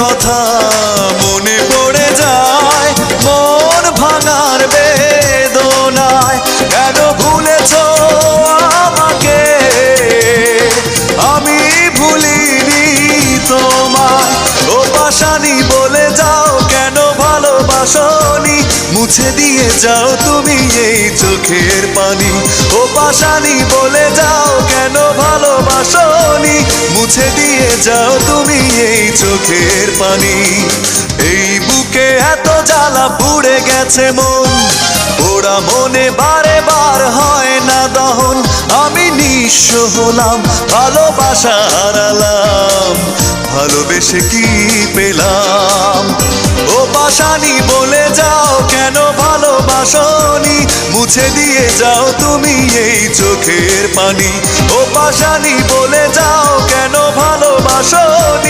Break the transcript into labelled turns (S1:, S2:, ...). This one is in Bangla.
S1: কথা মনে পড়ে যায়, মন ভাঙার বেদনায়। কেন ভুলেছ আমাকে, আমি ভুলিনি তোমায়। ও পাশানি বলে যাও কেন ভালোবাসনি, মুছে দিয়ে যাও তুমি এই চোখের পানি। ও পাশানি বলে যাও কেন ভালোবাসনি, মুছে দিয়ে যাও তুমি এই চোখের পানি। এই বুকে এত জ্বালা পুড়ে গেছে মন, পোড়া মনে বারে বার হয় না দহন। আমি নিঃস্ব হলাম, ভালোবাসা হারালাম, ভালোবেসে কি পেলাম। ও পাশানি বলে যাও কেন ভালোবাসনি, মুছে দিয়ে যাও তুমি এই চোখের পানি। ও পাশানি বলে যাও কেন ভালোবাসনি।